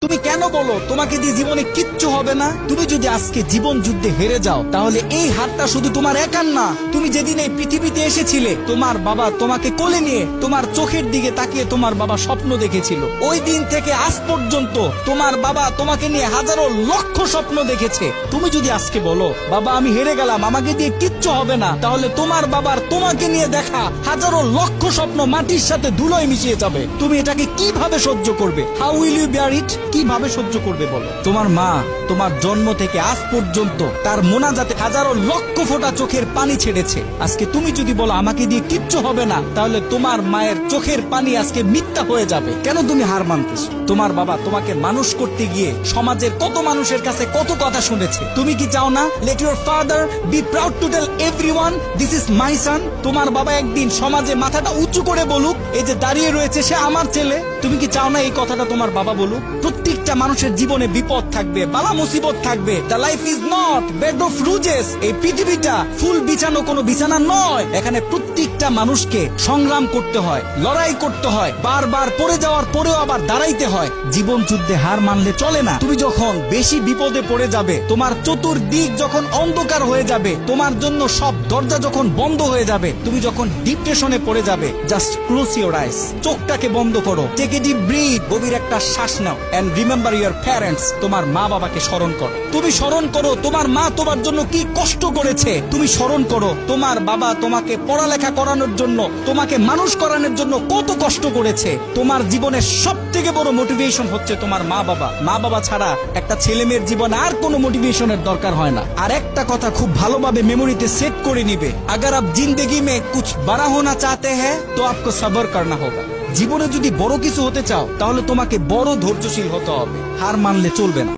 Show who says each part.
Speaker 1: তুমি কেন বলো তোমাকে দিয়ে জীবনে কিচ্ছু হবে না? তুমি যদি আজকে জীবন যুদ্ধে হেরে যাও তাহলে এই হারটা শুধু তোমার একার না। তুমি যেদিন এই পৃথিবীতে এসেছিলে তোমার বাবা তোমাকে কোলে নিয়ে তোমার চোখের দিকে তাকিয়ে তোমার বাবা স্বপ্ন দেখেছিল। ওই দিন থেকে আজ পর্যন্ত তোমার বাবা তোমাকে নিয়ে হাজারো লক্ষ স্বপ্ন দেখেছে। তুমি যদি আজকে বলো বাবা আমি হেরে গেলাম, আমাকে দিয়ে কিচ্ছু হবে না, তাহলে তোমার বাবার তোমাকে নিয়ে দেখা হাজারো লক্ষ স্বপ্ন মাটির সাথে ধুলোয় মিশিয়ে যাবে। তুমি এটাকে কিভাবে সহ্য করবে? হাউ উইল ইউ বিয়ার ইট? কিভাবে সহ্য করবে বলো? তোমার মা তোমার জন্ম থেকে আজ পর্যন্ত তার মোনাজাতে হাজারো লক্ষ ফোঁটা চোখের পানি ছেড়েছে। আজকে তুমি যদি বলো আমাকে দিয়ে কিচ্ছু হবে না, তাহলে তোমার মায়ের চোখের পানি আজকে মিথ্যা হয়ে যাবে। কেন তুমি হার মানতেছো? তোমার বাবা তোমাকে মানুষ করতে গিয়ে সমাজের কত মানুষের কাছে কত কথা শুনেছে। তুমি কি চাও না let your father be proud to tell everyone this is my son? তোমার বাবা একদিন সমাজে মাথাটা উঁচু করে বলুক এই যে দাঁড়িয়ে রয়েছে সে আমার ছেলে। তুমি কি চাও না এই কথাটা তোমার বাবা বলুক? প্রত্যেকটা মানুষের জীবনে বিপদ থাকবে, বালা মুসিবত থাকবে। The life is not bed of roses. এই পৃথিবীটা ফুল বিছানো কোনো বিছানা নয়। এখানে প্রত্যেকটা মানুষকে সংগ্রাম করতে হয়, লড়াই করতে হয়, বারবার পড়ে যাওয়ার পরেও আবার দাঁড়াইতে হয়। জীবন যুদ্ধে হার মানলে চলে না। তুমি যখন বেশি বিপদে পড়ে যাবে, তোমার চতুর্দিক যখন অন্ধকার হয়ে যাবে, তোমার জন্য সব দরজা যখন বন্ধ হয়ে যাবে, তুমি যখন ডিপ্রেশনে পড়ে যাবে, জাস্ট ক্লোজ ইউর আইস, চোখটাকে বন্ধ করো, টেক এ ডিপ ব্রিথ, গভীর একটা শ্বাস নাও এন্ড রিমেম্বার ইউর প্যারেন্টস। তোমার মা বাবাকে স্মরণ করো। তুমি স্মরণ করো তোমার মা তোমার জন্য কি কষ্ট করেছে। তুমি স্মরণ করো তোমার বাবা তোমাকে পড়ালেখা করানোর জন্য, তোমাকে মানুষ করানোর জন্য কত কষ্ট করেছে। তোমার জীবনের সব থেকে বড় মোটিভেশন হচ্ছে তোমার মা বাবা। মা বাবা ছাড়া একটা ছেলে মেয়ের জীবনে আর কোনো মোটিভেশনের দরকার হয় না। আর একটা কথা খুব ভালোভাবে মেমোরিতে সেট করে নিবে, अगर आप जिंदगी में कुछ बड़ा होना चाहते हैं तो आपको सब्र करना होगा। জীবনে যদি বড় কিছু হতে চাও তাহলে তোমাকে বড় ধৈর্যশীল হতে হবে। হার মানলে চলবে না।